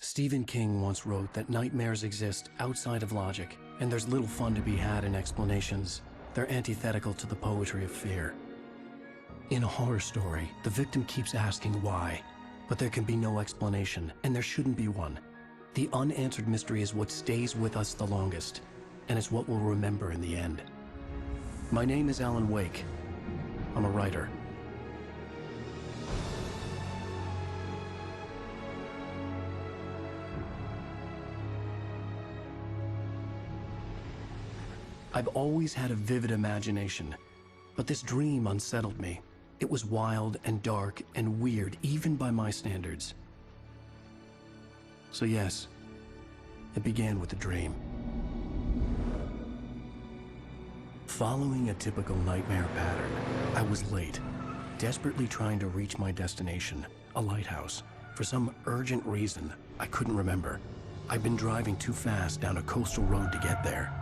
Stephen King once wrote that nightmares exist outside of logic, and there's little fun to be had in explanations. They're antithetical to the poetry of fear. In a horror story, the victim keeps asking why, but there can be no explanation, and there shouldn't be one. The unanswered mystery is what stays with us the longest, and it's what we'll remember in the end. My name is Alan Wake. I'm a writer. I've always had a vivid imagination, but this dream unsettled me. It was wild and dark and weird, even by my standards. So yes, it began with a dream. Following a typical nightmare pattern, I was late, desperately trying to reach my destination, a lighthouse. For some urgent reason, I couldn't remember. I'd been driving too fast down a coastal road to get there.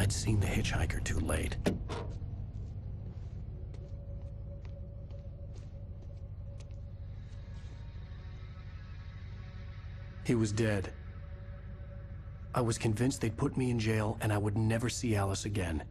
I'd seen the hitchhiker too late. He was dead. I was convinced they'd put me in jail and I would never see Alice again.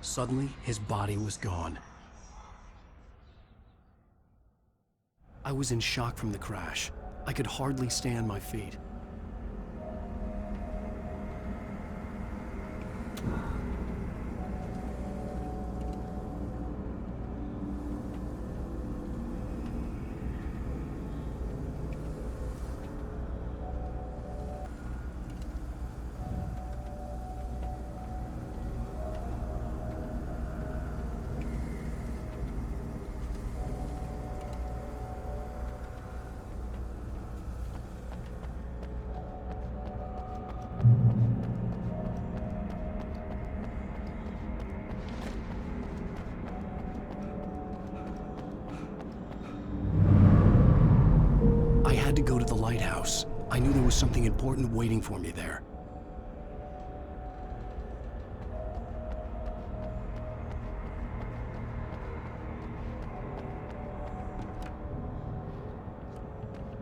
Suddenly, his body was gone. I was in shock from the crash. I could hardly stay on my feet. I had to go to the lighthouse. I knew there was something important waiting for me there.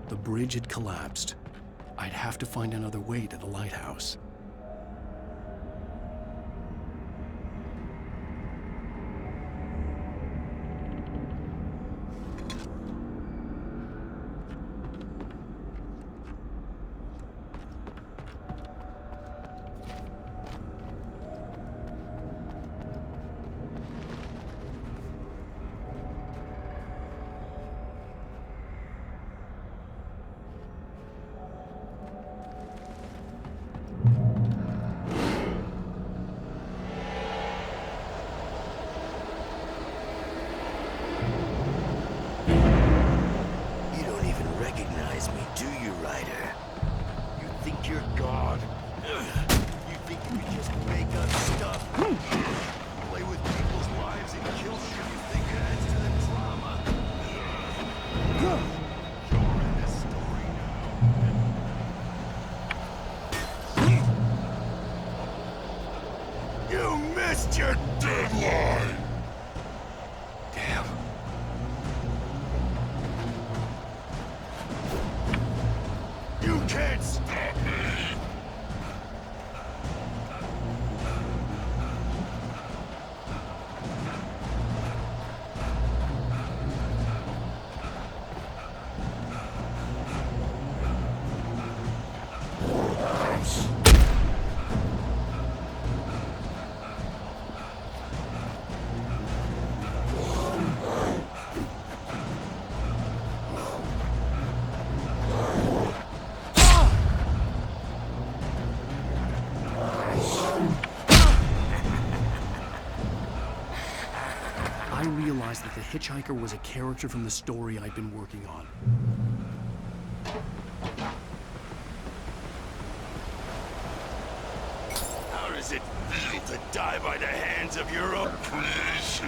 The bridge had collapsed. I'd have to find another way to the lighthouse. Your deadline! Damn. You can't stop me! I realized that the hitchhiker was a character from the story I'd been working on. How does it feel to die by the hands of your own creation?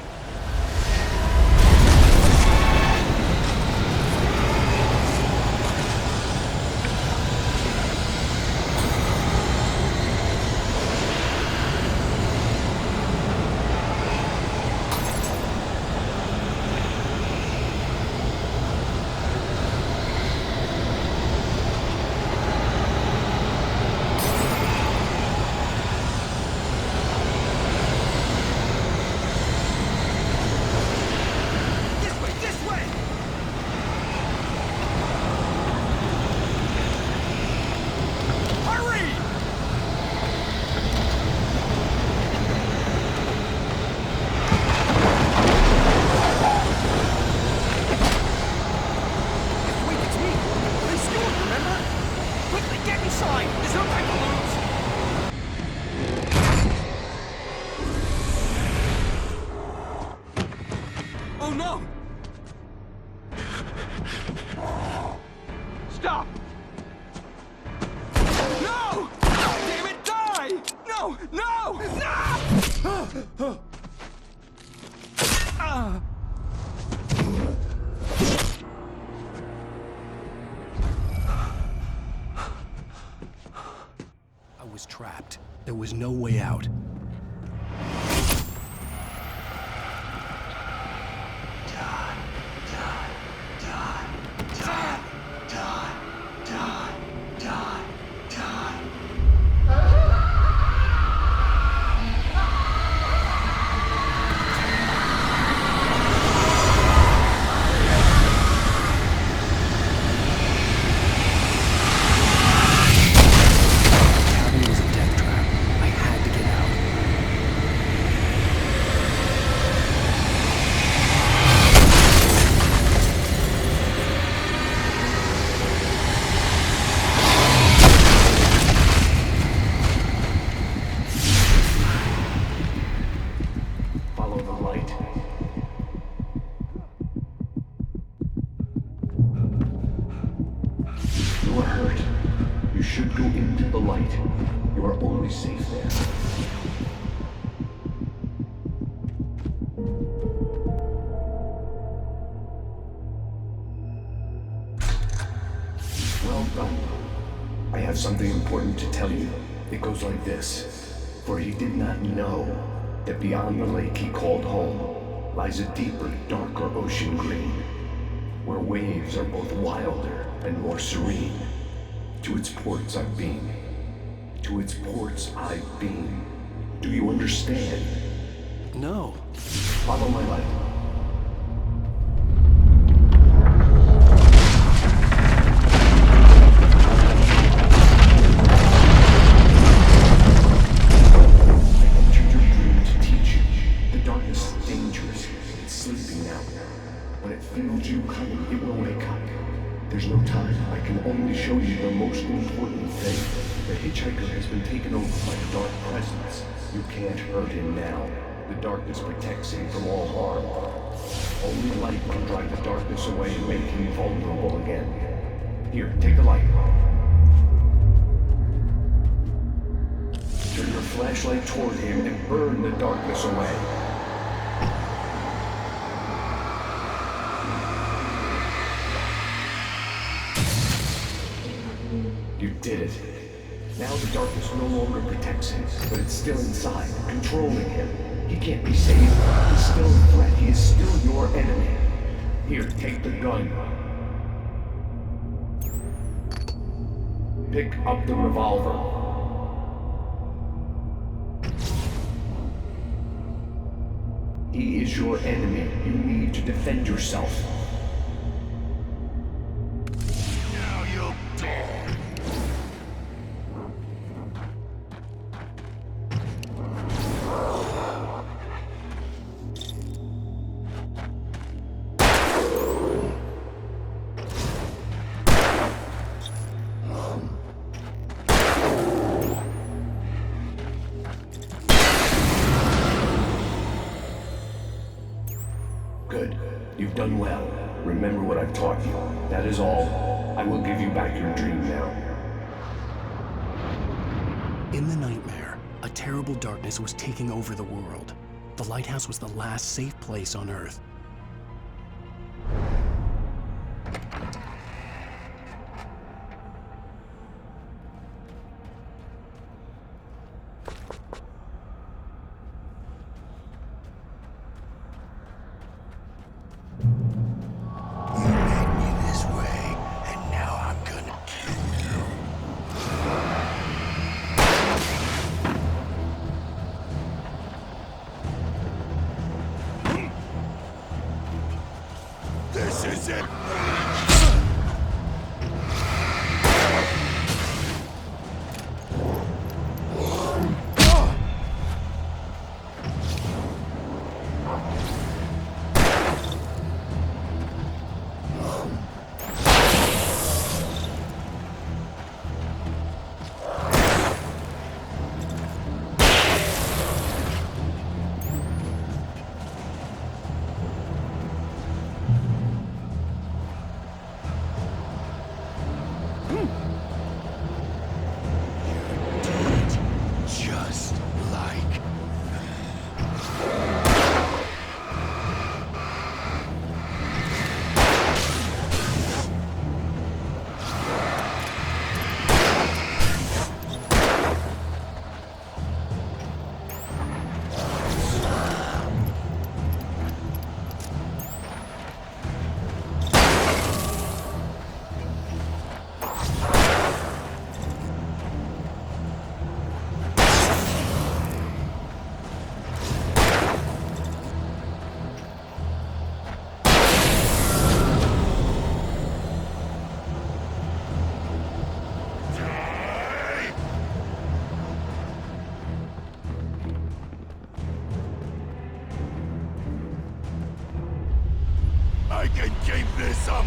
Stop! No! Damn it, die! No! No! No! I was trapped. There was no way out. I have something important to tell you. It goes like this. For he did not know that beyond the lake he called home lies a deeper, darker ocean green, where waves are both wilder and more serene. To its ports I've been. To its ports I've been. Do you understand? No. Follow my light. There's no time. I can only show you the most important thing. The hitchhiker has been taken over by a dark presence. You can't hurt him now. The darkness protects him from all harm. Only light can drive the darkness away and make him vulnerable again. Here, take the light. Turn your flashlight toward him and burn the darkness away. You did it. Now the darkness no longer protects him, but it's still inside, controlling him. He can't be saved. He's still a threat. He is still your enemy. Here, take the gun. Pick up the revolver. He is your enemy. You need to defend yourself. Now you'll die. You've done well. Remember what I've taught you. That is all. I will give you back your dream now. In the nightmare, a terrible darkness was taking over the world. The lighthouse was the last safe place on Earth. This is it! Just like... I can keep this up!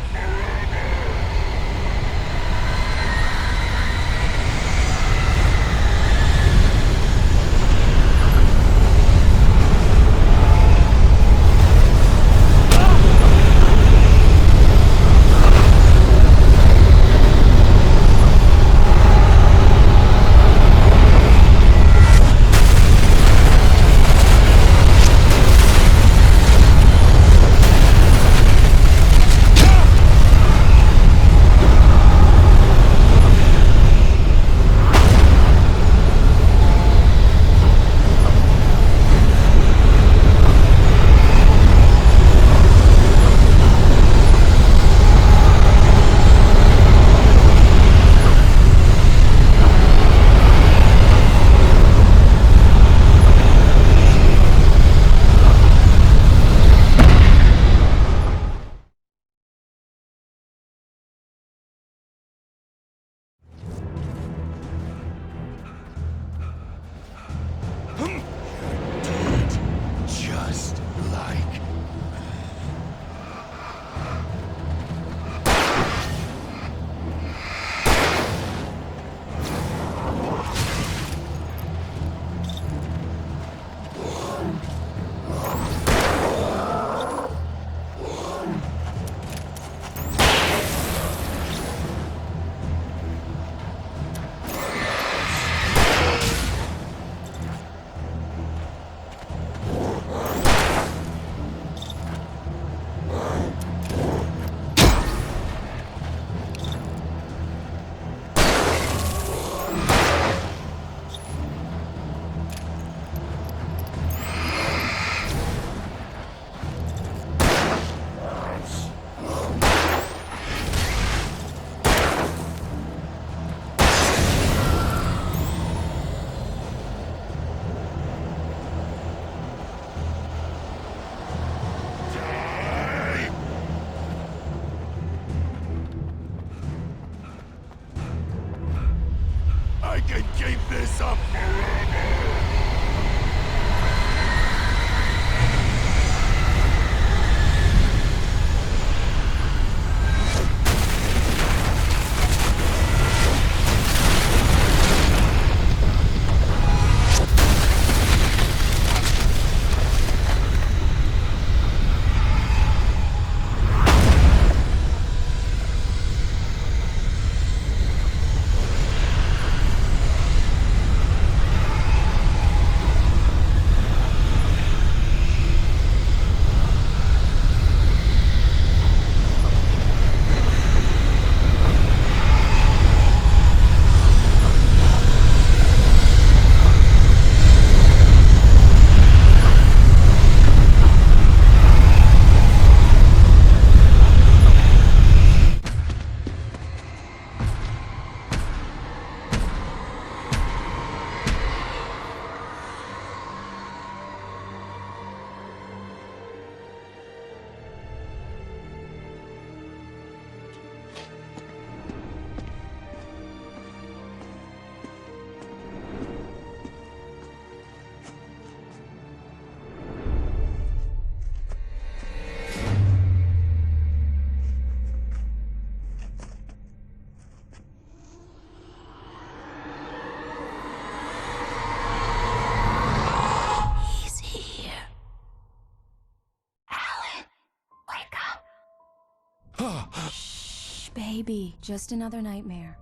Shh, baby. Just another nightmare.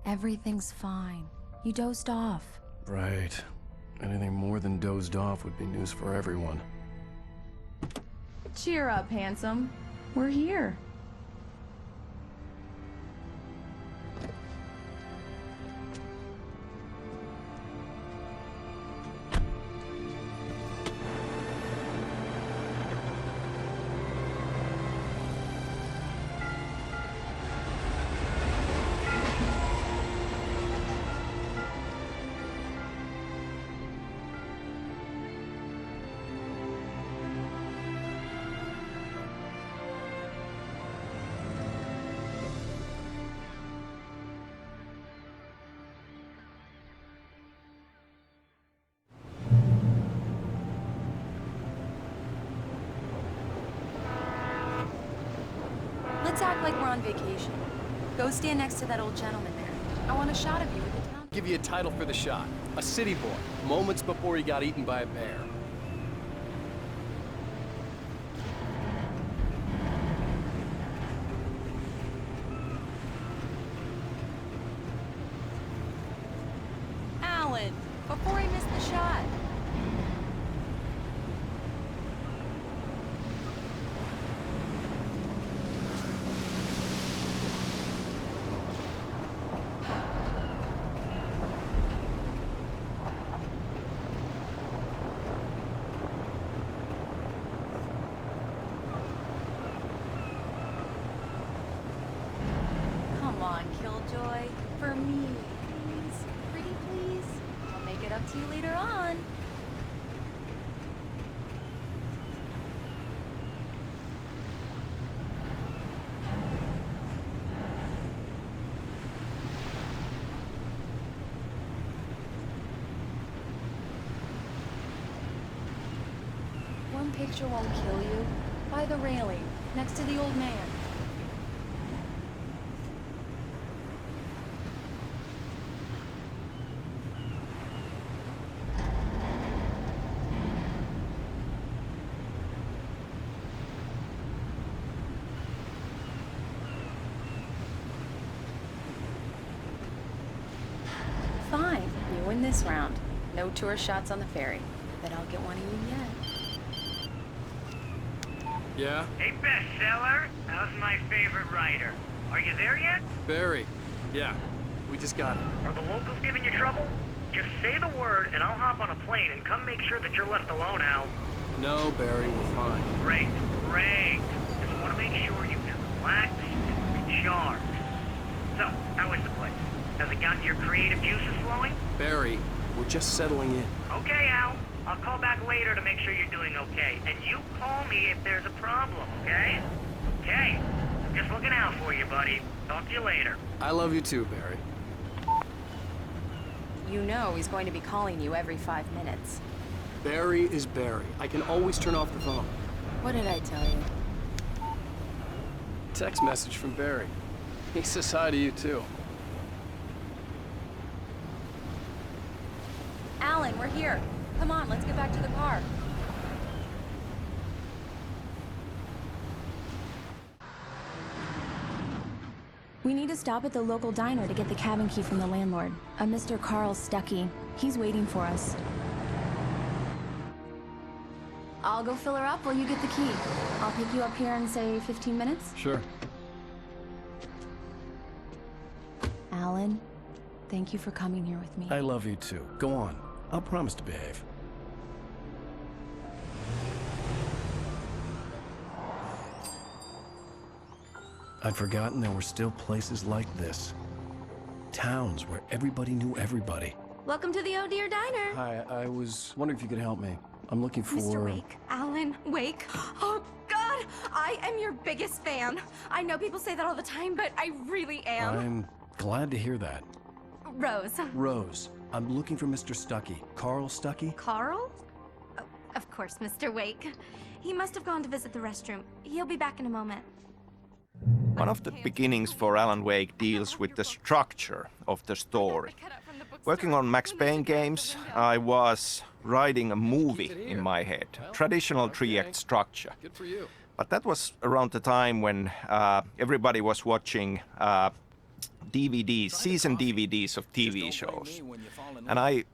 Everything's fine. You dozed off. Right. Anything more than dozed off would be news for everyone. Cheer up, handsome. We're here. Let's act like we're on vacation. Go stand next to that old gentleman there. I want a shot of you with the town. Give you a title for the shot. A city boy, moments before he got eaten by a bear. Alan, before I miss the shot. Come on, Killjoy. For me, please. Pretty please. I'll make it up to you later on. One picture won't kill you. By the railing, next to the old man. Fine, you win this round. No tour shots on the ferry. Bet I'll get one of you yet. Yeah? Hey, bestseller, how's my favorite writer? Are you there yet? Barry. Yeah. We just got it. Are the locals giving you trouble? Just say the word and I'll hop on a plane and come make sure that you're left alone, Al. No, Barry, we're fine. Great, great. Just want to make sure you can relax and recharge. So, how is the place? Has it gotten your creative juices flowing? Barry, we're just settling in. Okay, Al. I'll call back later to make sure you're doing okay. And you call me if there's a problem, okay? Okay. Just looking out for you, buddy. Talk to you later. I love you too, Barry. You know he's going to be calling you every 5 minutes. Barry is Barry. I can always turn off the phone. What did I tell you? Text message from Barry. He says hi to you too. Alan, we're here. Come on, let's get back to the car. We need to stop at the local diner to get the cabin key from the landlord, a Mr. Carl Stuckey. He's waiting for us. I'll go fill her up while you get the key. I'll pick you up here in, say, 15 minutes? Sure. Alan, thank you for coming here with me. I love you too. Go on. I'll promise to behave. I'd forgotten there were still places like this. Towns where everybody knew everybody. Welcome to the Oh Dear Diner. Hi, I was wondering if you could help me. I'm looking for... Mr. Wake. Alan Wake. Oh, God! I am your biggest fan. I know people say that all the time, but I really am. I'm glad to hear that. Rose. Rose, I'm looking for Mr. Stuckey. Carl Stuckey? Carl? Oh, of course, Mr. Wake. He must have gone to visit the restroom. He'll be back in a moment. One of the beginnings for Alan Wake deals with the structure of the story. Working on Max Payne games, I was writing a movie in my head, traditional 3-act structure. Good for you. But that was around the time when everybody was watching DVDs, season DVDs of TV shows. And I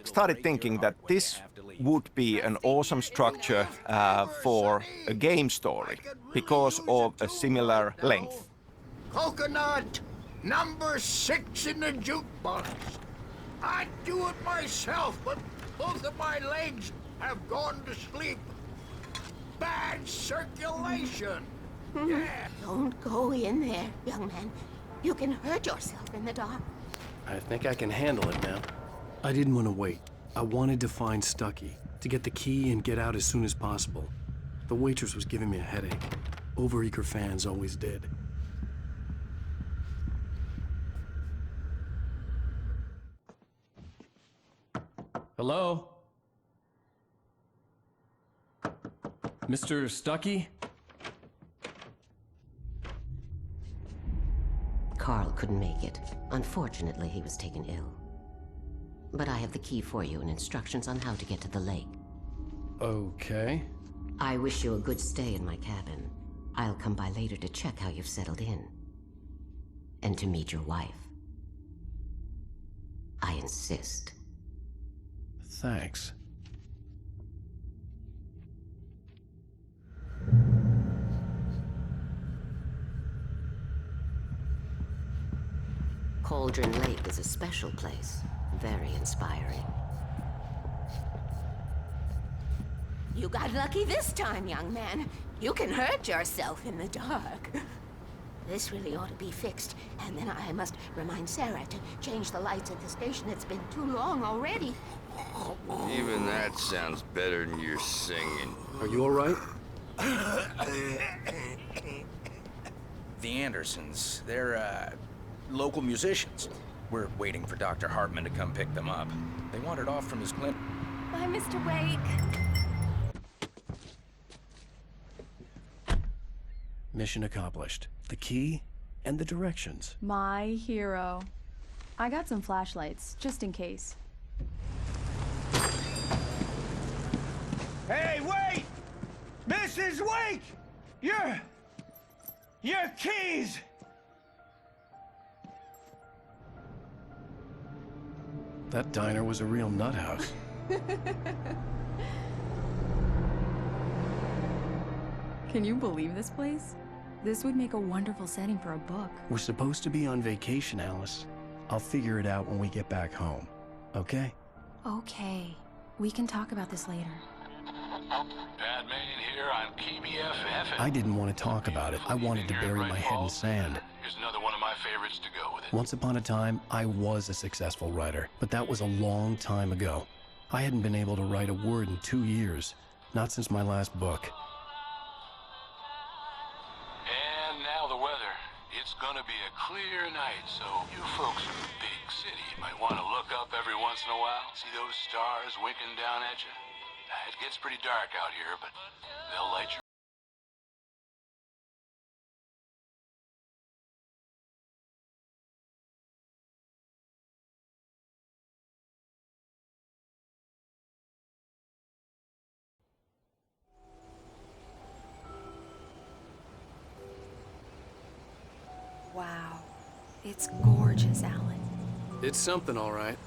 started thinking that this would be an awesome structure for a game story because of a similar length. Coconut, number 6 in the jukebox. I'd do it myself, but both of my legs have gone to sleep. Bad circulation. Yeah. Don't go in there, young man. You can hurt yourself in the dark. I think I can handle it now. I didn't want to wait. I wanted to find Stucky, to get the key and get out as soon as possible. The waitress was giving me a headache. Overeager fans always did. Hello? Mr. Stucky? Carl couldn't make it. Unfortunately, he was taken ill. But I have the key for you and instructions on how to get to the lake. Okay. I wish you a good stay in my cabin. I'll come by later to check how you've settled in. And to meet your wife. I insist. Thanks. Cauldron Lake is a special place. Very inspiring. You got lucky this time, young man. You can hurt yourself in the dark. This really ought to be fixed. And then I must remind Sarah to change the lights at the station. It's been too long already. Even that sounds better than your singing. Are you all right? The Andersons, they're, local musicians. We're waiting for Dr. Hartman to come pick them up. They wandered off from his clinic. Bye, Mr. Wake. Mission accomplished. The key and the directions. My hero. I got some flashlights, just in case. Hey, wait! Mrs. Wake! Your keys! That diner was a real nut house. Can you believe this place? This would make a wonderful setting for a book. We're supposed to be on vacation, Alice. I'll figure it out when we get back home. Okay? Okay. We can talk about this later. Bad man here on KBFF. I didn't want to talk about it. I wanted to bury my head in sand. Here's another one of my favorites to go with it. Once upon a time, I was a successful writer, but that was a long time ago. I hadn't been able to write a word in 2 years, not since my last book. And now the weather. It's gonna be a clear night, so you folks in the big city might want to look up every once in a while. See those stars winking down at you? It gets pretty dark out here, but they'll light your... Wow. It's gorgeous, Alan. It's something, all right.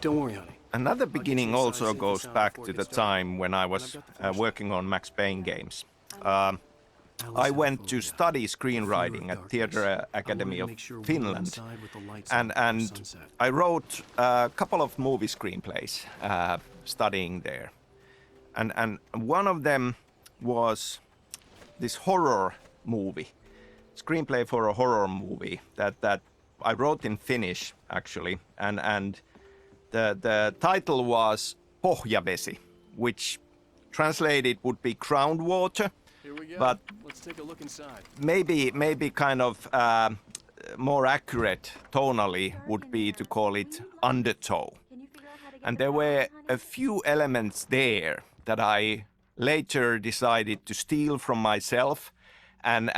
Don't worry, honey. Another beginning also goes back to the time when I was working on Max Payne games. I went to study screenwriting at Theatre Academy of Finland, and I wrote a couple of movie screenplays studying there. And one of them was this horror movie, screenplay for a horror movie that I wrote in Finnish, actually, and the title was Pohjavesi, which translated would be groundwater. Here we go. But let's take a look inside. maybe kind of more accurate tonally would be to call it undertow. And there were a few elements there that I later decided to steal from myself and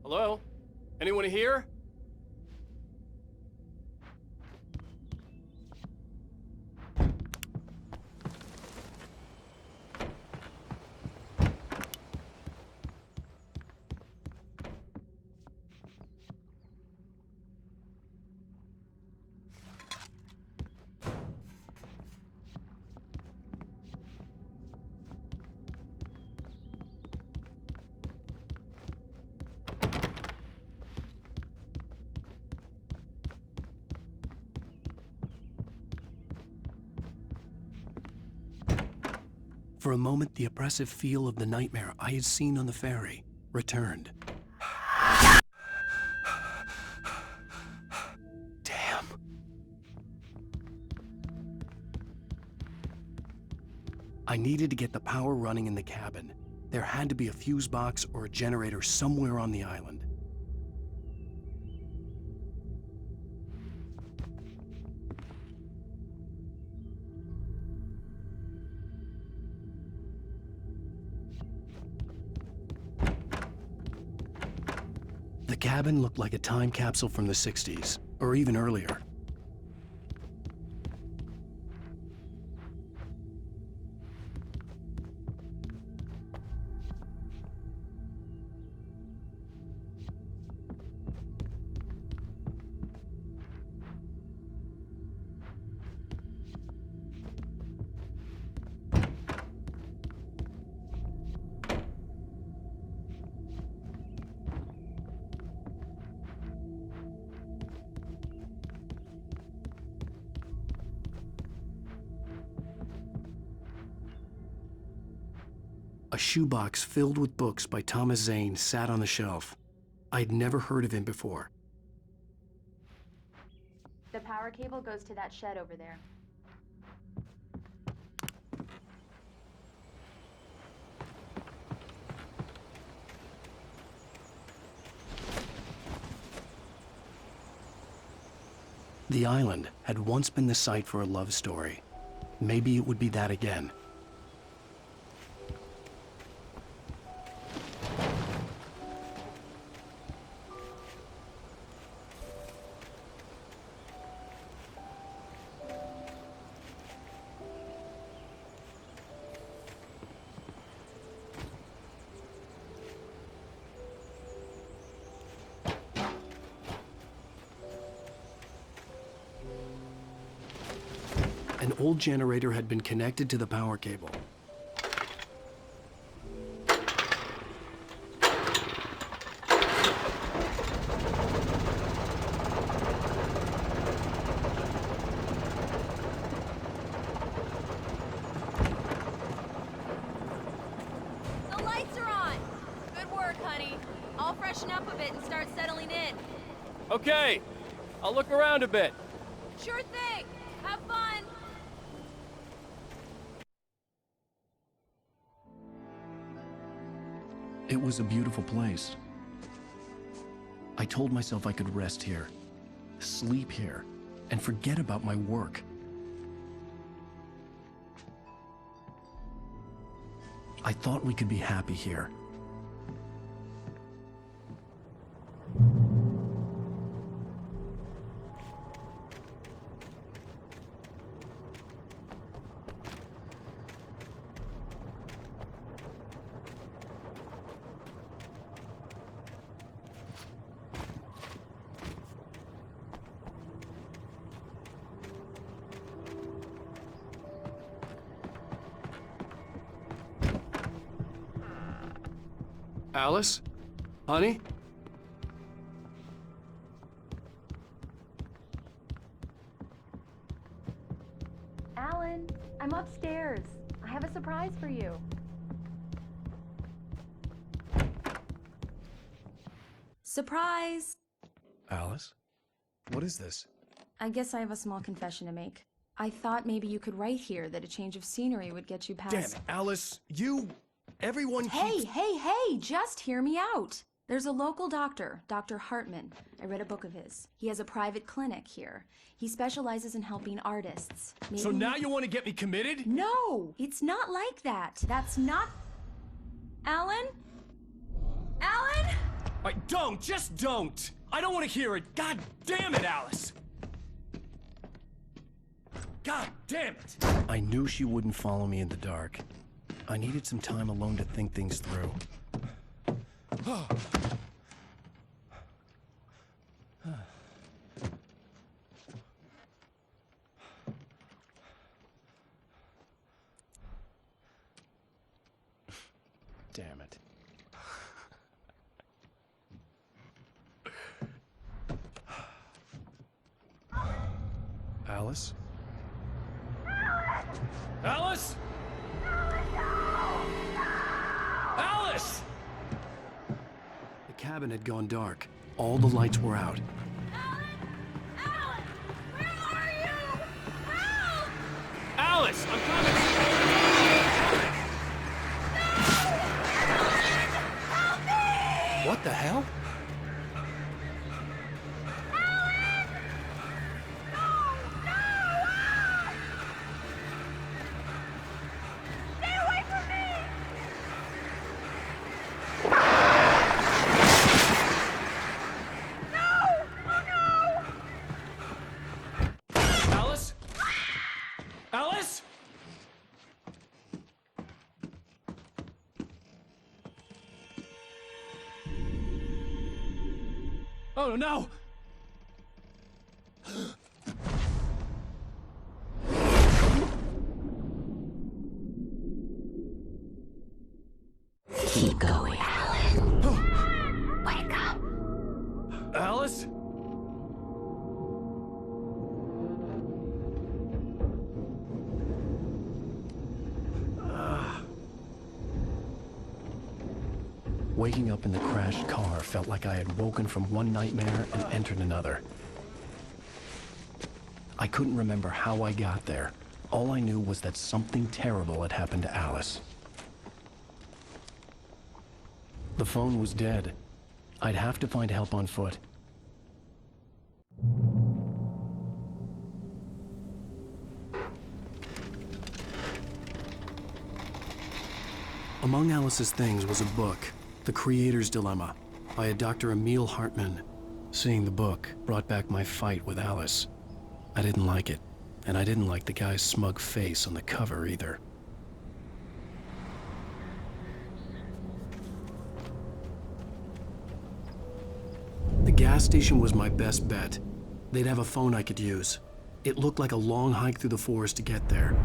Hello? Anyone here? For a moment, the oppressive feel of the nightmare I had seen on the ferry returned. Damn. I needed to get the power running in the cabin. There had to be a fuse box or a generator somewhere on the island. The cabin looked like a time capsule from the 60s, or even earlier. A shoebox filled with books by Thomas Zane sat on the shelf. I'd never heard of him before. The power cable goes to that shed over there. The island had once been the site for a love story. Maybe it would be that again. An old generator had been connected to the power cable. The lights are on! Good work, honey. I'll freshen up a bit and start settling in. Okay, I'll look around a bit. Sure thing! Have fun! It was a beautiful place. I told myself I could rest here, sleep here, and forget about my work. I thought we could be happy here. Alice? Honey? Alan, I'm upstairs. I have a surprise for you. Surprise! Alice? What is this? I guess I have a small confession to make. I thought maybe you could write here that a change of scenery would get you past... Damn it, Alice, everyone Hey, keeps... hey, just hear me out. There's a local doctor, Dr. Hartman. I read a book of his. He has a private clinic here. He specializes in helping artists. Maybe... So now you want to get me committed? No, it's not like that. That's not... Alan? Alan? Don't! Just don't! I don't want to hear it! God damn it, Alice! God damn it! I knew she wouldn't follow me in the dark. I needed some time alone to think things through. Damn it. Alice? Alice? Alice! The cabin had gone dark. All the lights were out. Alice, I'm coming! What the hell? Alice? Alice? Oh no! Keep going, Alan. Wake up. Alice? Waking up in the crashed car felt like I had woken from one nightmare and entered another. I couldn't remember how I got there. All I knew was that something terrible had happened to Alice. The phone was dead. I'd have to find help on foot. Among Alice's things was a book, The Creator's Dilemma, by a Dr. Emil Hartman. Seeing the book brought back my fight with Alice. I didn't like it, and I didn't like the guy's smug face on the cover either. The gas station was my best bet. They'd have a phone I could use. It looked like a long hike through the forest to get there.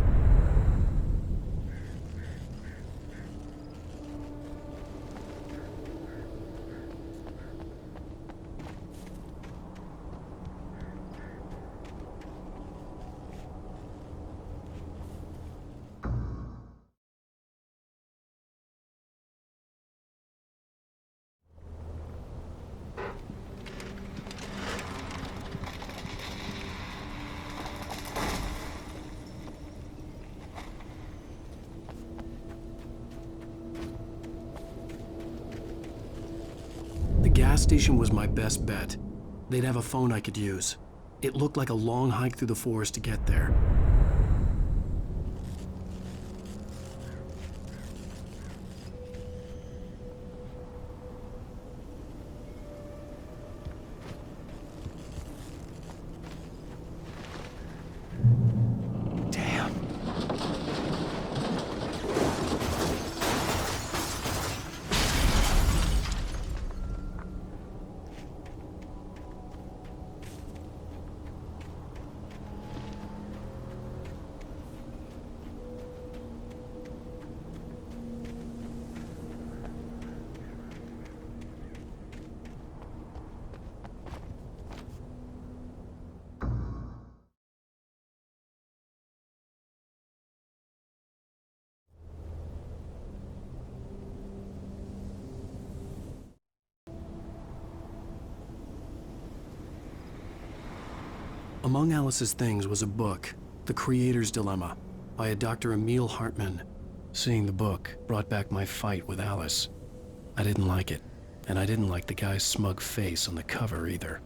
The gas station was my best bet. They'd have a phone I could use. It looked like a long hike through the forest to get there. Among Alice's things was a book, The Creator's Dilemma, by a Dr. Emil Hartman. Seeing the book brought back my fight with Alice. I didn't like it, and I didn't like the guy's smug face on the cover either.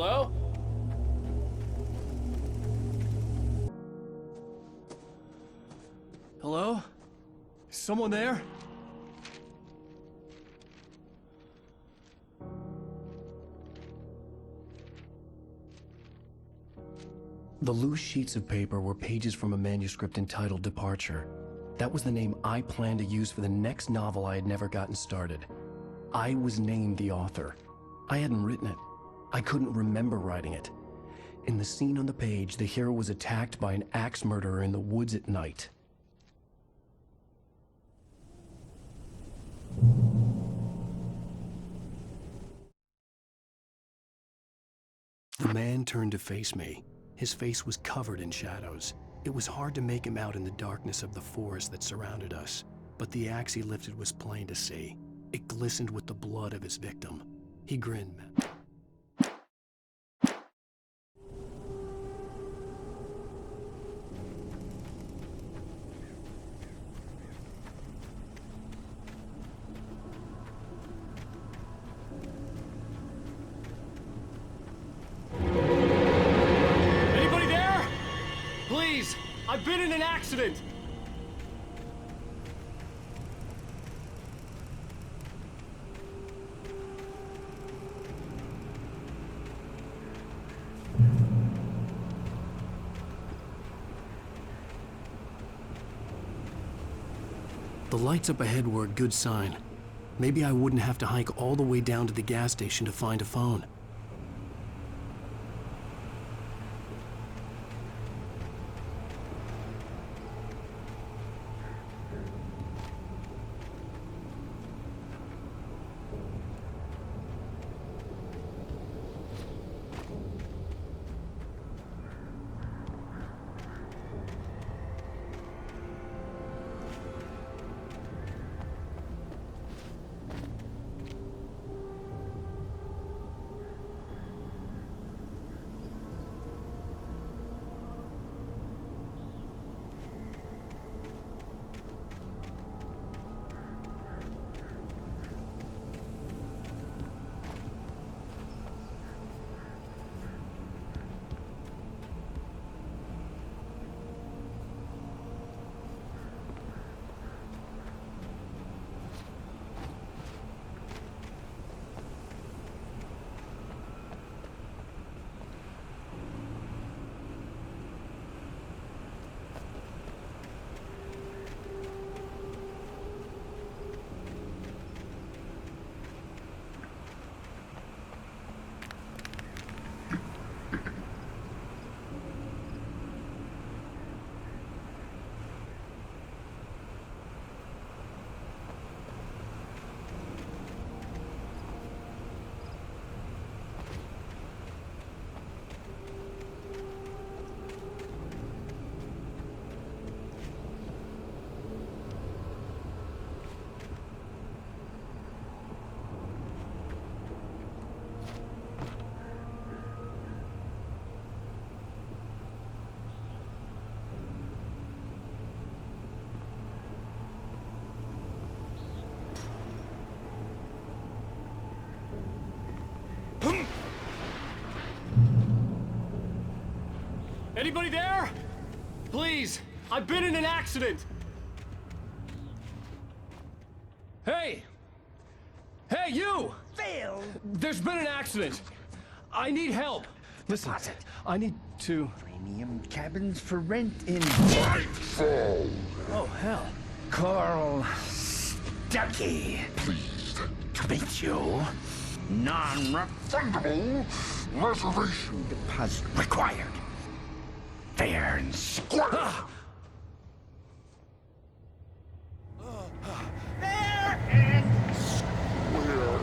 Hello? Hello? Is someone there? The loose sheets of paper were pages from a manuscript entitled Departure. That was the name I planned to use for the next novel I had never gotten started. I was named the author. I hadn't written it. I couldn't remember writing it. In the scene on the page, the hero was attacked by an axe murderer in the woods at night. The man turned to face me. His face was covered in shadows. It was hard to make him out in the darkness of the forest that surrounded us, but the axe he lifted was plain to see. It glistened with the blood of his victim. He grinned. Anybody there? Please, I've been in an accident. The lights up ahead were a good sign. Maybe I wouldn't have to hike all the way down to the gas station to find a phone. Anybody there? Please, I've been in an accident. Hey! Hey, you! Phil! There's been an accident. I need help. Listen, I need to... Premium cabins for rent in... Nightfall! Oh, hell. Carl Stuckey. Pleased to meet you. Non-refundable reservation deposit required. Fair and square. Fair and square.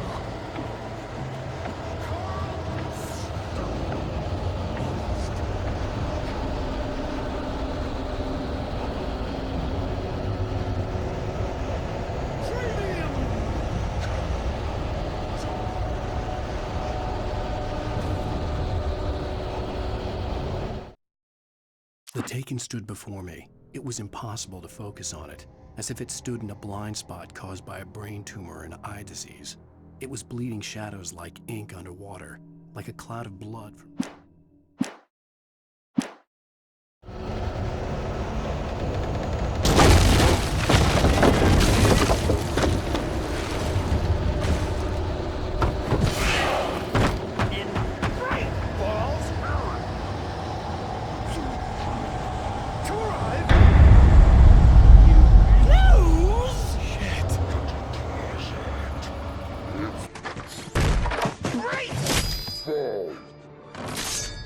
The Taken stood before me. It was impossible to focus on it, as if it stood in a blind spot caused by a brain tumor and eye disease. It was bleeding shadows like ink underwater, like a cloud of blood from...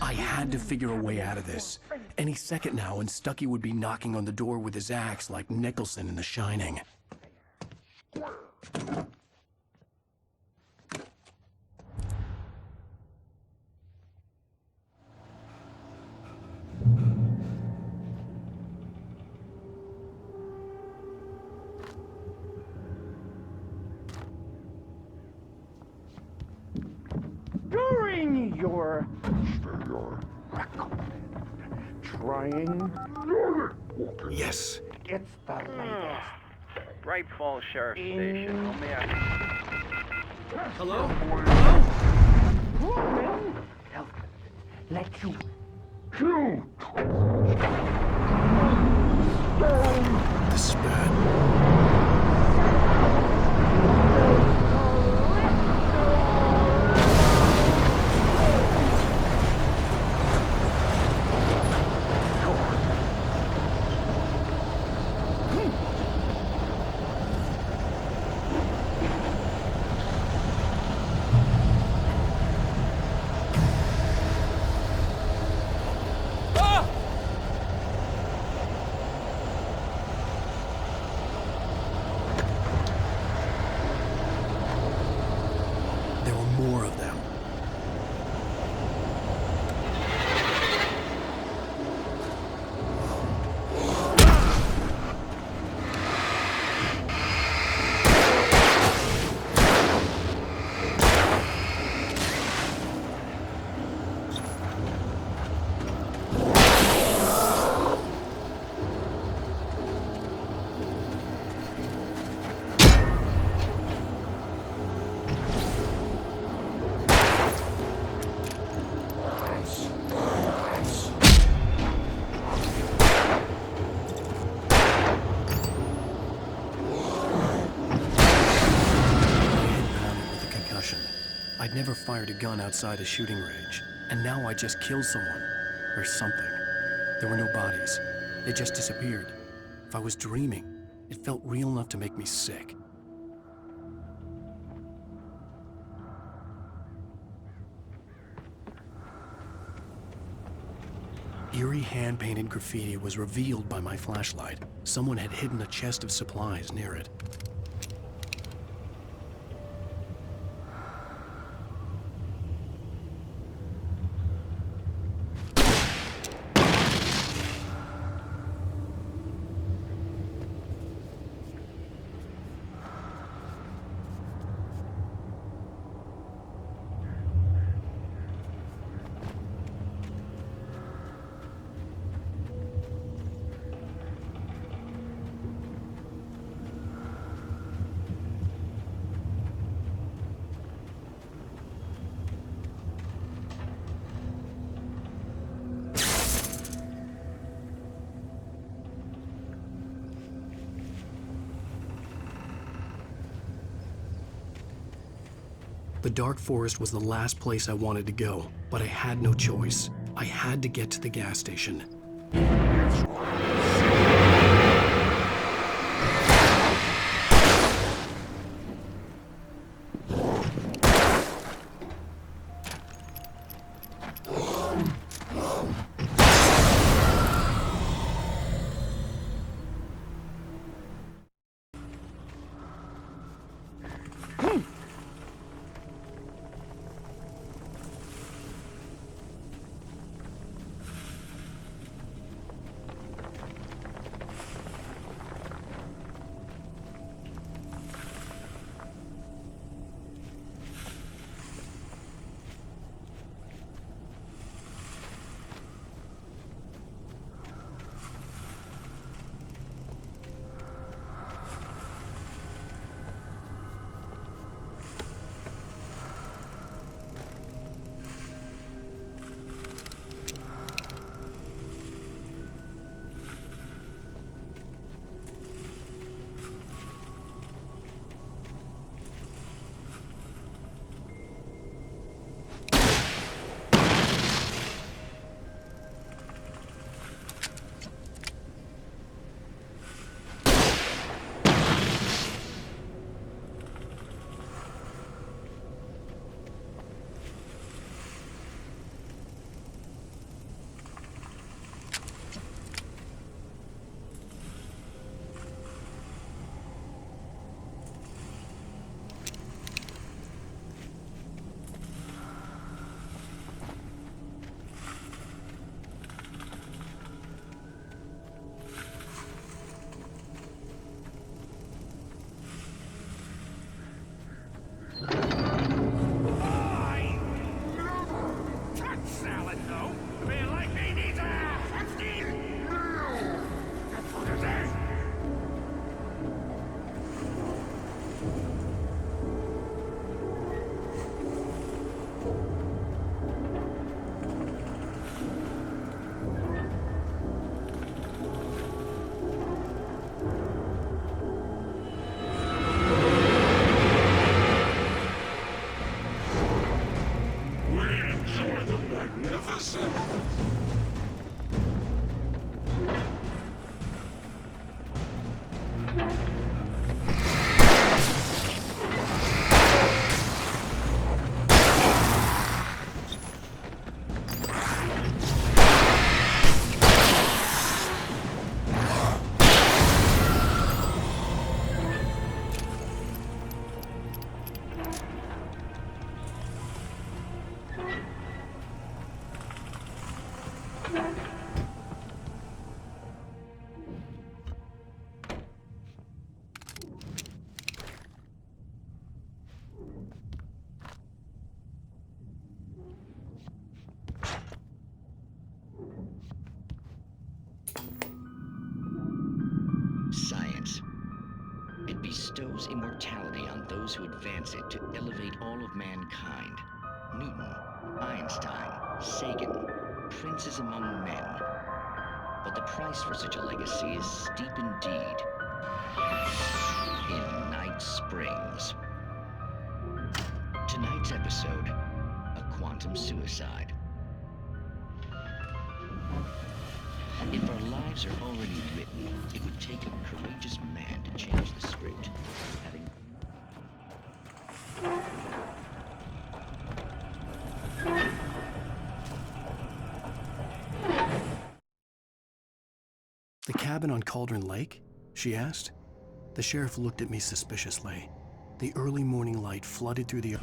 I had to figure a way out of this. Any second now, and Stucky would be knocking on the door with his axe like Nicholson in The Shining. During your trying. Yes. It's the latest. Bright Falls Sheriff Station. How may I... Hello? Let you shoot. The spat. There were more of them. I'd never fired a gun outside a shooting range, and now I just killed someone. Or something. There were no bodies. They just disappeared. If I was dreaming, it felt real enough to make me sick. Eerie hand-painted graffiti was revealed by my flashlight. Someone had hidden a chest of supplies near it. The dark forest was the last place I wanted to go, but I had no choice. I had to get to the gas station. Science. It bestows immortality on those who advance it to elevate all of mankind. Newton, Einstein, Sagan, princes among men. But the price for such a legacy is steep indeed. In Night Springs. Tonight's episode, a quantum suicide. If our lives are already written, it would take a courageous man to change the script. Having... The cabin on Cauldron Lake? She asked. The sheriff looked at me suspiciously. The early morning light flooded through the...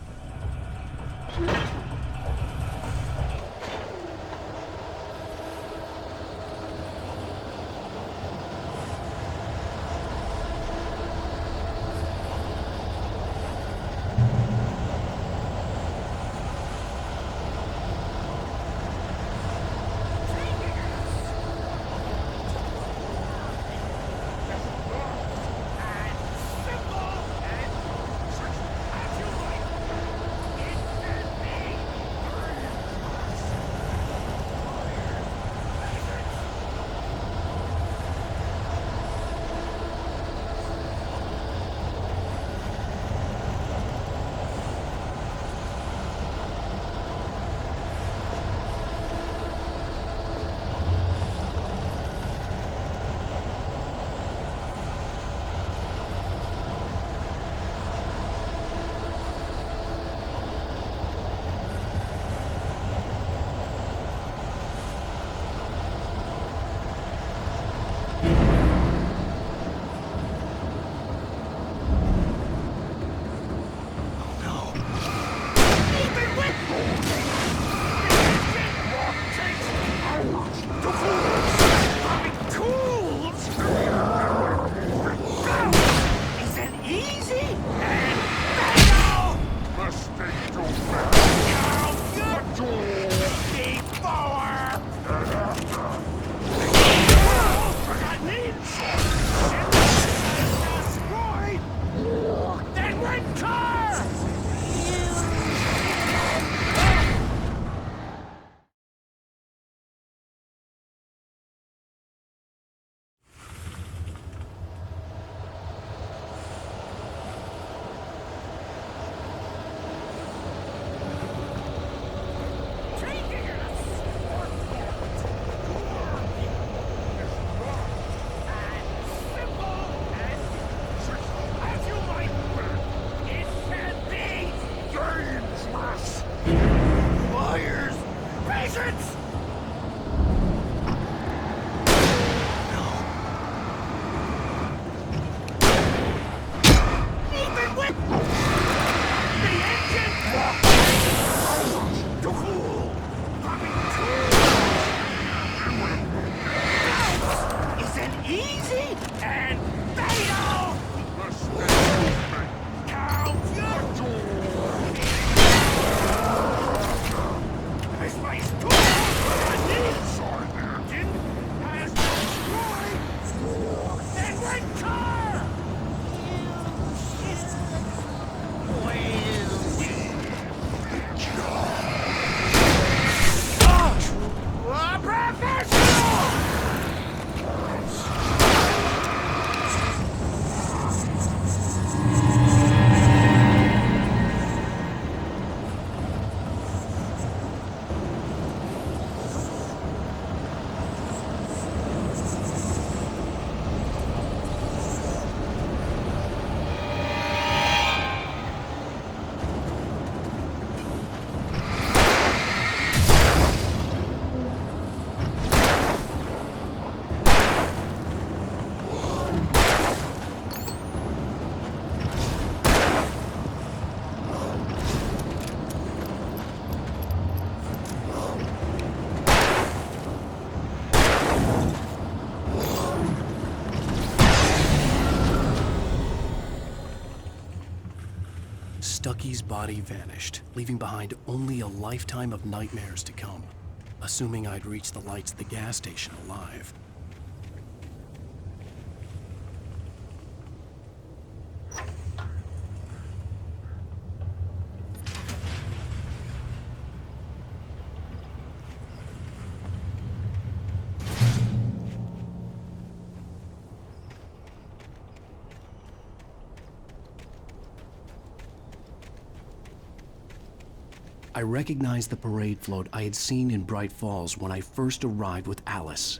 Stucky's body vanished, leaving behind only a lifetime of nightmares to come, assuming I'd reach the lights at the gas station alive. I recognized the parade float I had seen in Bright Falls when I first arrived with Alice.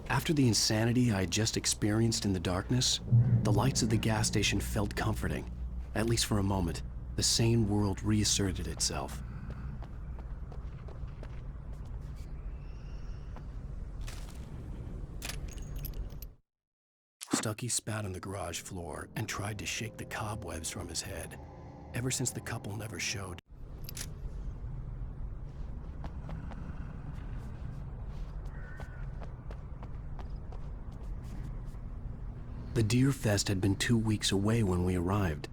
After the insanity I had just experienced in the darkness, the lights of the gas station felt comforting. At least for a moment, the sane world reasserted itself. Stucky spat on the garage floor and tried to shake the cobwebs from his head. Ever since the couple never showed. The Deer Fest had been 2 weeks away when we arrived.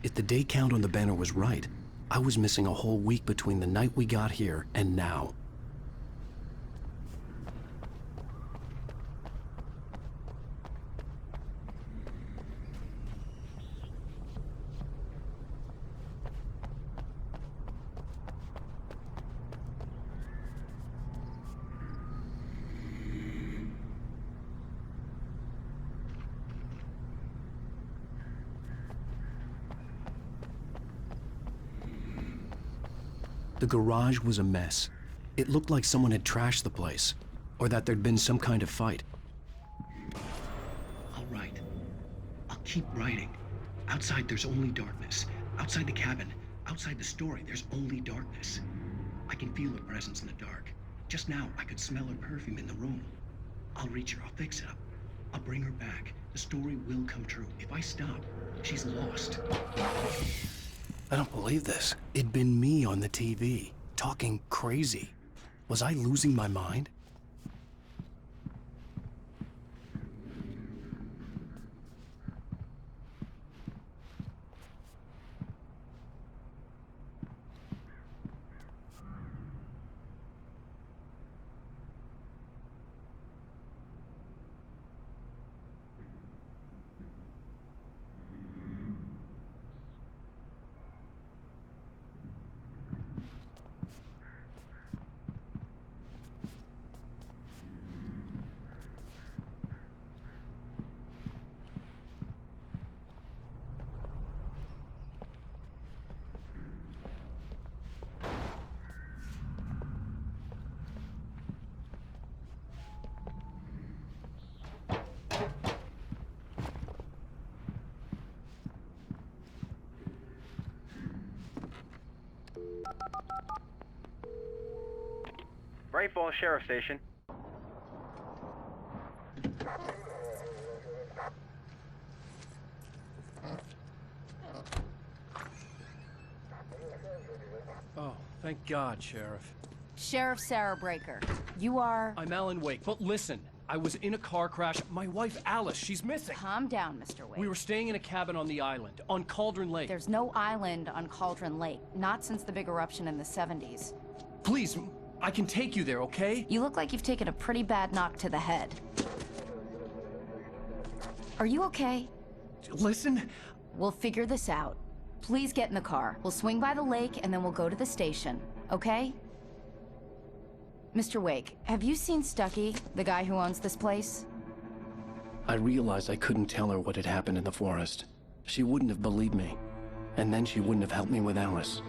If the day count on the banner was right, I was missing a whole week between the night we got here and now. The garage was a mess. It looked like someone had trashed the place, or that there'd been some kind of fight. I'll write. I'll keep writing. Outside, there's only darkness. Outside the cabin, outside the story, there's only darkness. I can feel her presence in the dark. Just now, I could smell her perfume in the room. I'll reach her. I'll fix it up. I'll bring her back. The story will come true. If I stop, she's lost. I don't believe this. It'd been me on the TV, talking crazy. Was I losing my mind? Bright Falls Sheriff Station. Oh, thank God, Sheriff. Sheriff Sarah Breaker. You are... I'm Alan Wake, but listen. I was in a car crash. My wife, Alice, she's missing. Calm down, Mr. Wake. We were staying in a cabin on the island, on Cauldron Lake. There's no island on Cauldron Lake. Not since the big eruption in the 70s. Please, I can take you there, okay? You look like you've taken a pretty bad knock to the head. Are you okay? Listen. We'll figure this out. Please get in the car. We'll swing by the lake and then we'll go to the station, okay? Mr. Wake, have you seen Stucky, the guy who owns this place? I realized I couldn't tell her what had happened in the forest. She wouldn't have believed me. And then she wouldn't have helped me with Alice.